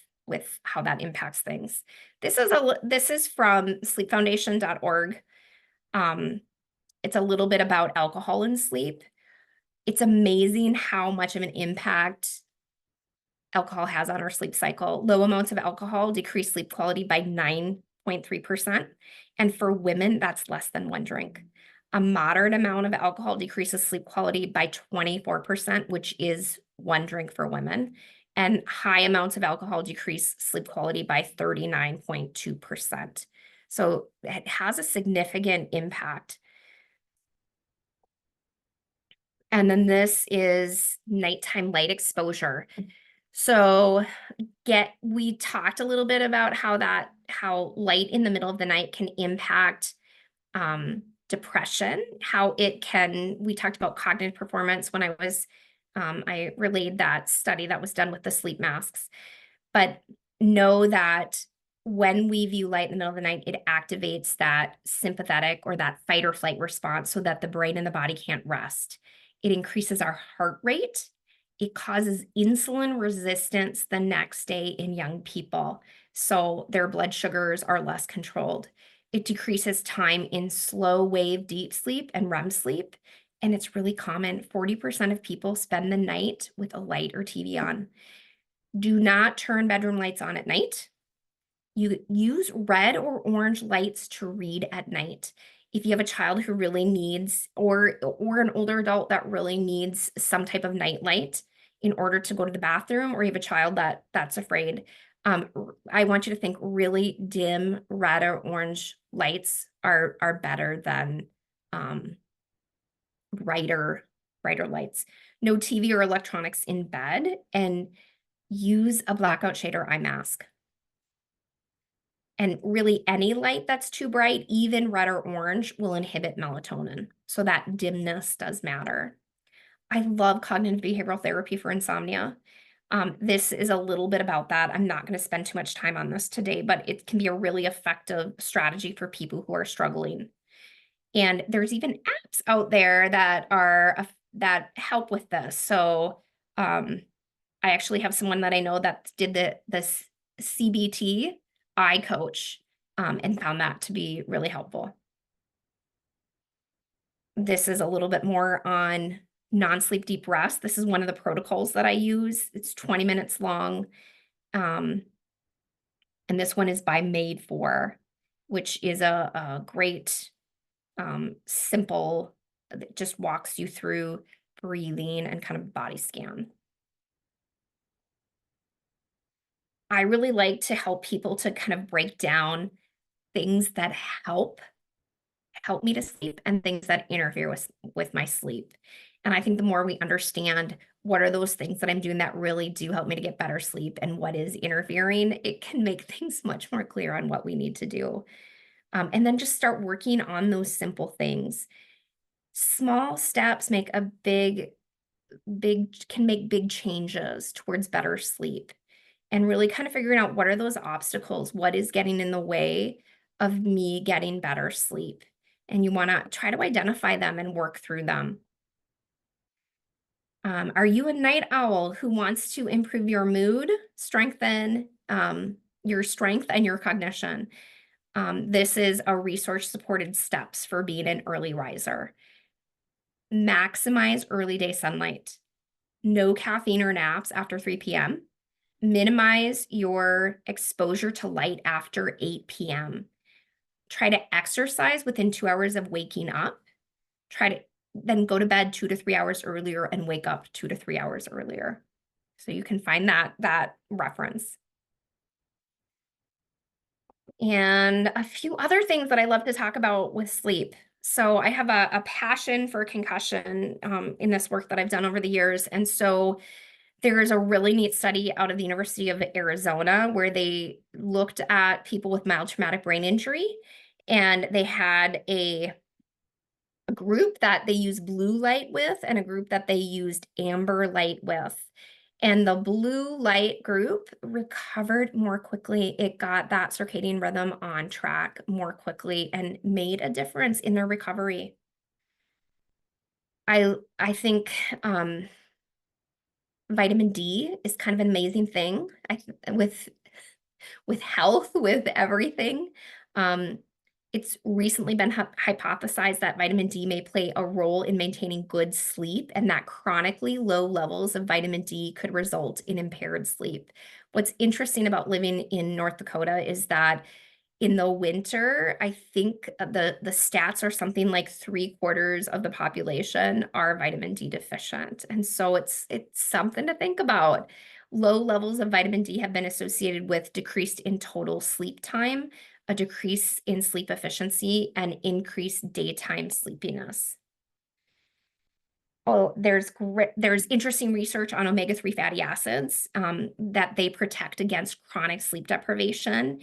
how that impacts things. This is from sleepfoundation.org. It's a little bit about alcohol and sleep. It's amazing how much of an impact alcohol has on our sleep cycle. Low amounts of alcohol decrease sleep quality by 9.3%. And for women, that's less than 1 drink. A moderate amount of alcohol decreases sleep quality by 24%, which is 1 drink for women. And high amounts of alcohol decrease sleep quality by 39.2%. So it has a significant impact. And then this is nighttime light exposure. So we talked a little bit about how light in the middle of the night can impact depression, we talked about cognitive performance when I relayed that study that was done with the sleep masks. But know that when we view light in the middle of the night, it activates that sympathetic or that fight or flight response so that the brain and the body can't rest. It increases our heart rate. It causes insulin resistance the next day in young people, so their blood sugars are less controlled. It decreases time in slow wave deep sleep and REM sleep, and it's really common. 40% of people spend the night with a light or TV on. Do not turn bedroom lights on at night. You use red or orange lights to read at night. If you have a child who really needs, or an older adult that really needs some type of night light in order to go to the bathroom, or you have a child that's afraid, I want you to think really dim red or orange lights are better than brighter lights. No TV or electronics in bed, and use a blackout shade or eye mask. And really any light that's too bright, even red or orange, will inhibit melatonin. So that dimness does matter. I love cognitive behavioral therapy for insomnia. This is a little bit about that. I'm not going to spend too much time on this today, but it can be a really effective strategy for people who are struggling. And there's even apps out there that help with this. So I actually have someone that I know that did this CBT eye coach and found that to be really helpful. This is a little bit more on non-sleep deep rest. This is one of the protocols that I use. It's 20 minutes long. And this one is by Made For, which is a great, simple, that just walks you through breathing and kind of body scan. I really like to help people to kind of break down things that help help me to sleep and things that interfere with my sleep. And I think the more we understand what are those things that I'm doing that really do help me to get better sleep and what is interfering, it can make things much more clear on what we need to do. And then just start working on those simple things. Small steps make a can make big changes towards better sleep, and really kind of figuring out what are those obstacles, what is getting in the way of me getting better sleep. And you want to try to identify them and work through them. Are you a night owl who wants to improve your mood, strengthen your strength and your cognition? This is a research supported steps for being an early riser. Maximize early day sunlight. No caffeine or naps after 3 p.m. Minimize your exposure to light after 8 p.m. Try to exercise within 2 hours of waking up. Try to then go to bed 2 to 3 hours earlier and wake up 2 to 3 hours earlier. So you can find that reference. And a few other things that I love to talk about with sleep. So I have a passion for concussion in this work that I've done over the years. And so there is a really neat study out of the University of Arizona where they looked at people with mild traumatic brain injury, and they had a group that they used blue light with and a group that they used amber light with. And the blue light group recovered more quickly. It got that circadian rhythm on track more quickly and made a difference in their recovery. I think vitamin D is kind of an amazing thing with health, with everything. It's recently been hypothesized that vitamin D may play a role in maintaining good sleep, and that chronically low levels of vitamin D could result in impaired sleep. What's interesting about living in North Dakota is that in the winter, I think the stats are something like 3/4 of the population are vitamin D deficient. And so it's something to think about. Low levels of vitamin D have been associated with decreased in total sleep time, a decrease in sleep efficiency, and increased daytime sleepiness. Oh, there's interesting research on omega-3 fatty acids that they protect against chronic sleep deprivation,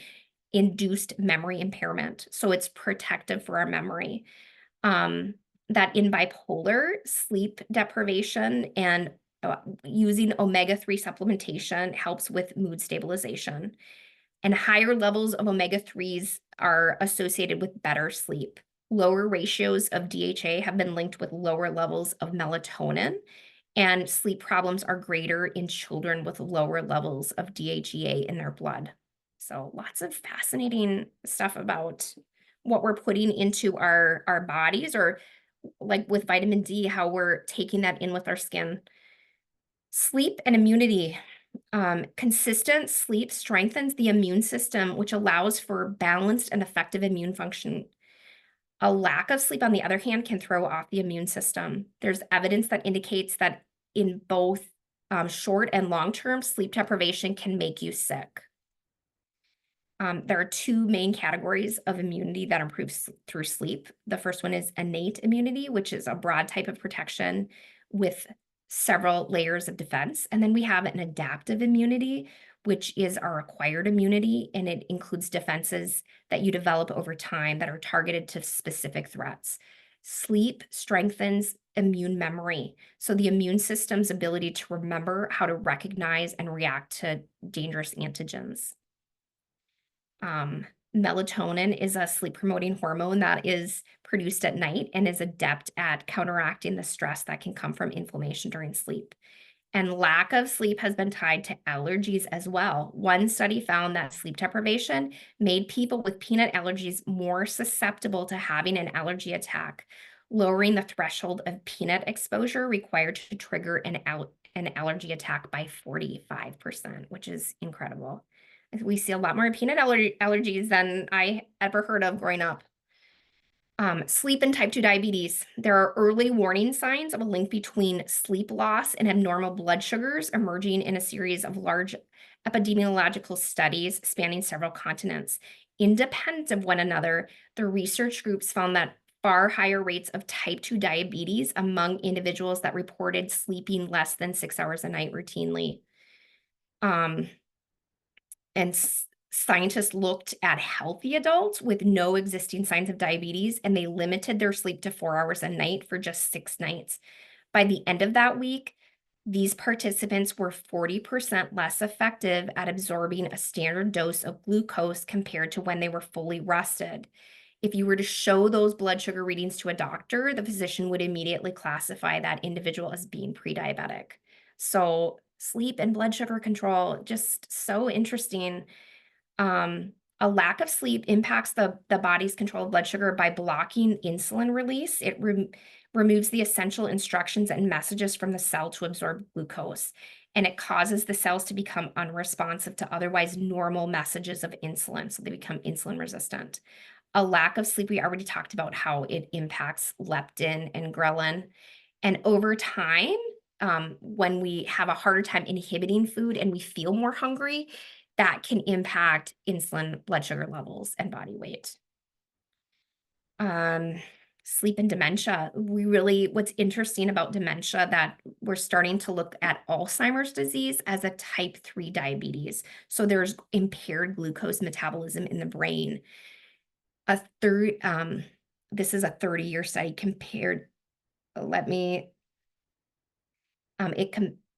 induced memory impairment. So it's protective for our memory. That in bipolar, sleep deprivation and using omega-3 supplementation helps with mood stabilization. And higher levels of omega-3s are associated with better sleep. Lower ratios of DHA have been linked with lower levels of melatonin, and sleep problems are greater in children with lower levels of DHEA in their blood. So lots of fascinating stuff about what we're putting into our bodies, or like with vitamin D, how we're taking that in with our skin. Sleep and immunity. Consistent sleep strengthens the immune system, which allows for balanced and effective immune function. A lack of sleep, on the other hand, can throw off the immune system. There's evidence that indicates that in both short and long-term, sleep deprivation can make you sick. There are two main categories of immunity that improves through sleep. The first one is innate immunity, which is a broad type of protection with several layers of defense. And then we have an adaptive immunity, which is our acquired immunity, and it includes defenses that you develop over time that are targeted to specific threats. Sleep strengthens immune memory, so the immune system's ability to remember how to recognize and react to dangerous antigens. Melatonin is a sleep-promoting hormone that is produced at night and is adept at counteracting the stress that can come from inflammation during sleep. And lack of sleep has been tied to allergies as well. One study found that sleep deprivation made people with peanut allergies more susceptible to having an allergy attack, lowering the threshold of peanut exposure required to trigger an allergy attack by 45%, which is incredible. We see a lot more peanut allergies than I ever heard of growing up. Sleep and type 2 diabetes. There are early warning signs of a link between sleep loss and abnormal blood sugars emerging in a series of large epidemiological studies spanning several continents. Independent of one another, the research groups found that far higher rates of type 2 diabetes among individuals that reported sleeping less than 6 hours a night routinely. And scientists looked at healthy adults with no existing signs of diabetes, and they limited their sleep to 4 hours a night for just 6 nights. By the end of that week, these participants were 40% less effective at absorbing a standard dose of glucose compared to when they were fully rested. If you were to show those blood sugar readings to a doctor, the physician would immediately classify that individual as being pre-diabetic. So sleep and blood sugar control, just so interesting. A lack of sleep impacts the body's control of blood sugar by blocking insulin release. It removes the essential instructions and messages from the cell to absorb glucose, and it causes the cells to become unresponsive to otherwise normal messages of insulin, so they become insulin resistant. A lack of sleep, we already talked about how it impacts leptin and ghrelin. And over time, when we have a harder time inhibiting food and we feel more hungry, that can impact insulin, blood sugar levels, and body weight. Sleep and dementia. What's interesting about dementia, that we're starting to look at Alzheimer's disease as a type 3 diabetes. So there's impaired glucose metabolism in the brain. This is a 30-year study compared,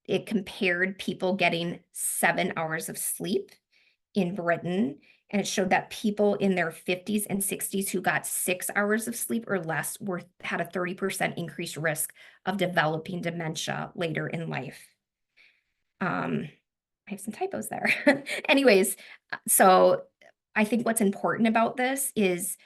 it compared people getting 7 hours of sleep in Britain, and it showed that people in their 50s and 60s who got 6 hours of sleep or less had a 30% increased risk of developing dementia later in life. I have some typos there. Anyways, so I think what's important about this is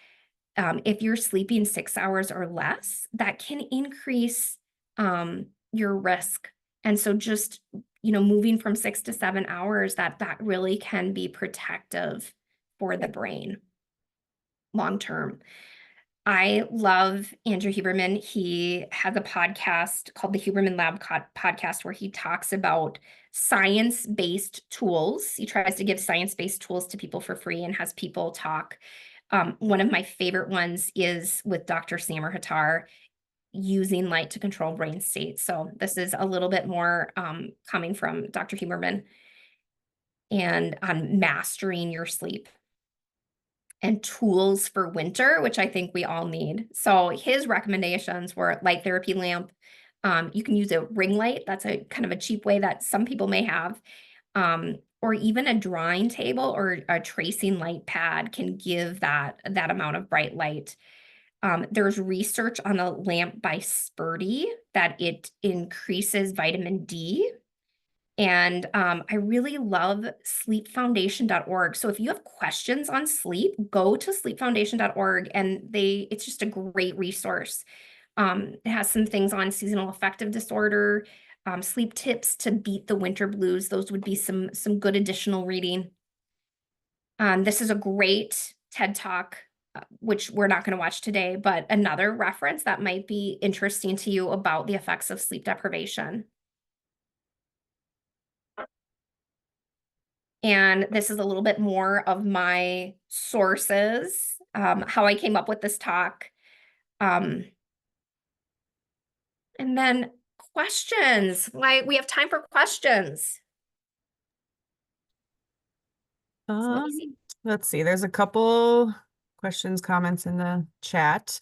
if you're sleeping 6 hours or less, that can increase your risk. And so just, moving from 6 to 7 hours, that really can be protective for the brain long term. I love Andrew Huberman. He has a podcast called the Huberman Lab podcast, where he talks about science-based tools. He tries to give science-based tools to people for free and has people talk. One of my favorite ones is with Dr. Samer Hattar, using light to control brain states. So this is a little bit more coming from Dr. Huberman, and on mastering your sleep and tools for winter, which I think we all need. So his recommendations were light therapy lamp. You can use a ring light. That's a kind of a cheap way that some people may have. Or even a drawing table or a tracing light pad can give that amount of bright light. There's research on a lamp by Spurdy that it increases vitamin D. And I really love sleepfoundation.org. So if you have questions on sleep, go to sleepfoundation.org, and it's just a great resource. It has some things on seasonal affective disorder, sleep tips to beat the winter blues. Those would be some good additional reading. This is a great TED Talk, which we're not going to watch today, but another reference that might be interesting to you about the effects of sleep deprivation. And this is a little bit more of my sources, how I came up with this talk. And then questions. We have time for questions. So let me see. Let's see. There's a couple questions, comments in the chat.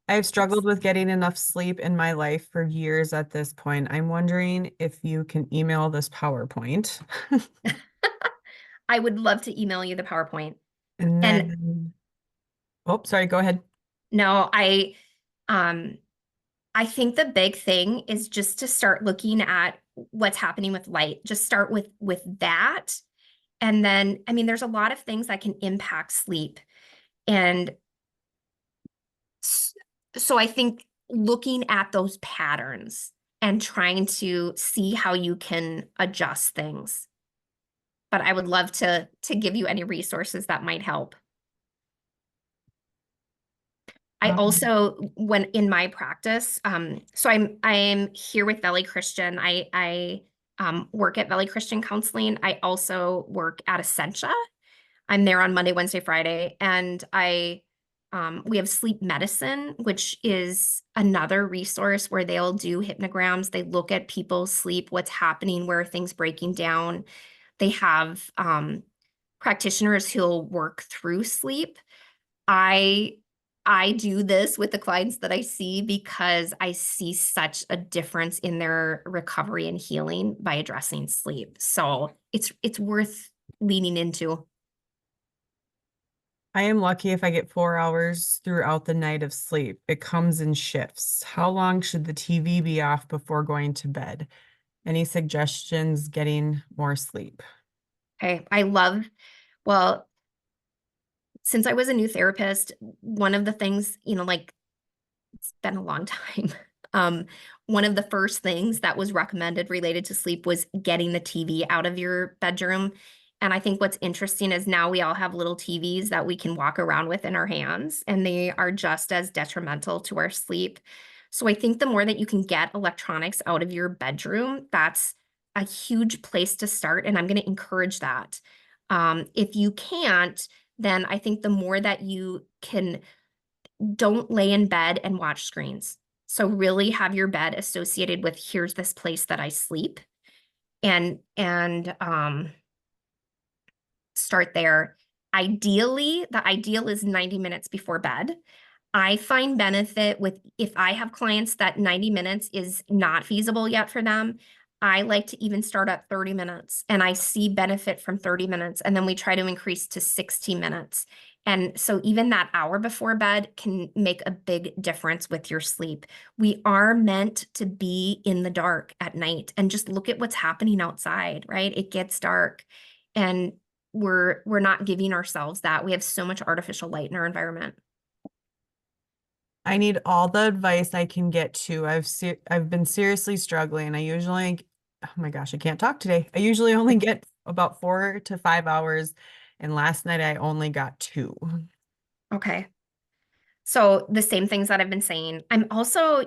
I've struggled with getting enough sleep in my life for years at this point. I'm wondering if you can email this PowerPoint. I would love to email you the PowerPoint. And then, oh, sorry, go ahead. No, I think the big thing is just to start looking at what's happening with light. Just start with that. And then, there's a lot of things that can impact sleep. And so I think looking at those patterns and trying to see how you can adjust things. But I would love to give you any resources that might help. I also, when in my practice, so I'm here with Valley Christian. I work at Valley Christian Counseling. I also work at Essentia. I'm there on Monday, Wednesday, Friday, and I We have sleep medicine, which is another resource where they'll do hypnograms. They look at people's sleep, what's happening, where are things breaking down. They have practitioners who'll work through sleep. I do this with the clients that I see because I see such a difference in their recovery and healing by addressing sleep. So it's worth leaning into. I am lucky if I get 4 hours throughout the night of sleep. It comes in shifts. How long should the TV be off before going to bed? Any suggestions getting more sleep? Okay. Well, since I was a new therapist, one of the things, like it's been a long time. One of the first things that was recommended related to sleep was getting the TV out of your bedroom. And I think what's interesting is now we all have little TVs that we can walk around with in our hands, and they are just as detrimental to our sleep. So I think the more that you can get electronics out of your bedroom, that's a huge place to start. And I'm going to encourage that. If you can't, then I think the more that you can, don't lay in bed and watch screens. So really have your bed associated with, here's this place that I sleep, and start there. Ideally, the ideal is 90 minutes before bed. I find benefit with, if I have clients that 90 minutes is not feasible yet for them, I like to even start at 30 minutes, and I see benefit from 30 minutes, and then we try to increase to 60 minutes. And so even that hour before bed can make a big difference with your sleep. We are meant to be in the dark at night, and just look at what's happening outside, right? It gets dark, and we're not giving ourselves that. We have so much artificial light in our environment. I need all the advice I can get to. I've been seriously struggling. Oh my gosh, I can't talk today. I usually only get about 4 to 5 hours, and last night I only got 2. Okay. So the same things that I've been saying. I'm also,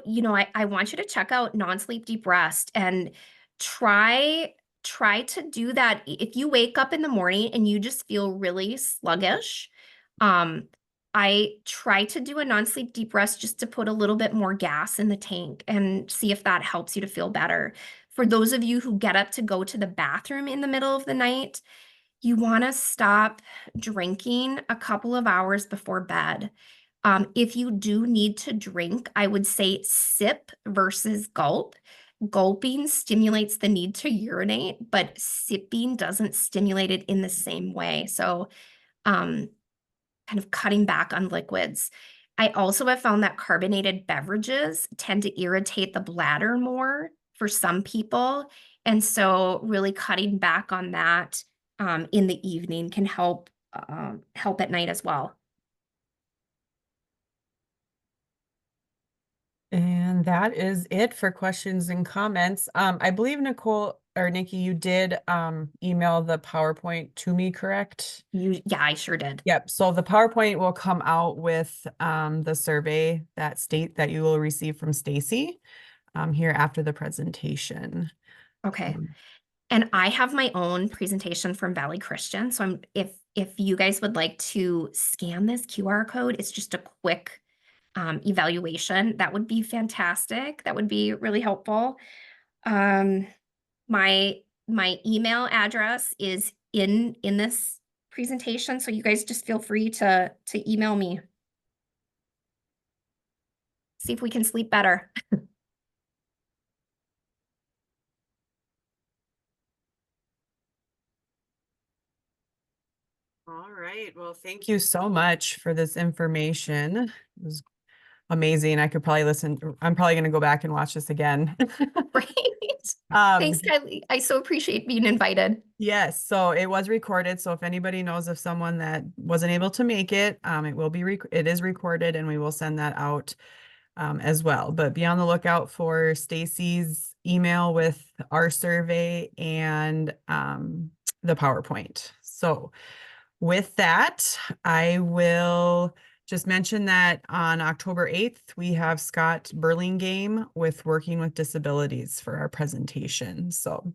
I want you to check out non-sleep deep rest and try to do that. If you wake up in the morning and you just feel really sluggish, I try to do a non-sleep deep rest just to put a little bit more gas in the tank and see if that helps you to feel better. For those of you who get up to go to the bathroom in the middle of the night, you want to stop drinking a couple of hours before bed. If you do need to drink, I would say sip versus gulp. Gulping stimulates the need to urinate, but sipping doesn't stimulate it in the same way. So, kind of cutting back on liquids. I also have found that carbonated beverages tend to irritate the bladder more for some people. And so really cutting back on that in the evening can help at night as well. And that is it for questions and comments. I believe Nicole or Nikki, you did email the PowerPoint to me, correct? Yeah, I sure did. Yep. So the PowerPoint will come out with the survey that you will receive from Stacy here after the presentation. Okay. And I have my own presentation from Valley Christian. So if you guys would like to scan this QR code, it's just a quick evaluation. That would be fantastic. That would be really helpful. My email address is in this presentation, so you guys just feel free to email me. See if we can sleep better. All right. Well, thank you so much for this information. It was amazing. I'm probably going to go back and watch this again. Right. Thanks, Kylie. I so appreciate being invited. Yes, so it was recorded. So if anybody knows of someone that wasn't able to make it, it is recorded, and we will send that out as well. But be on the lookout for Stacy's email with our survey and the PowerPoint. So with that, I will just mention that on October 8th, we have Scott Burlingame with Working with Disabilities for our presentation. So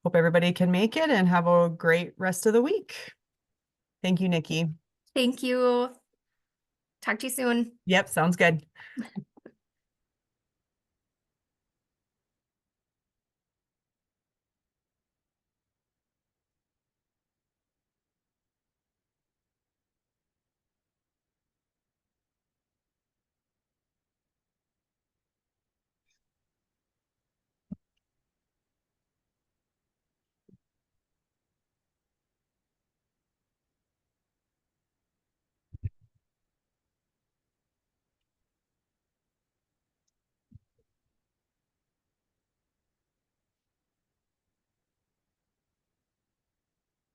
hope everybody can make it and have a great rest of the week. Thank you, Nikki. Thank you. Talk to you soon. Yep, sounds good.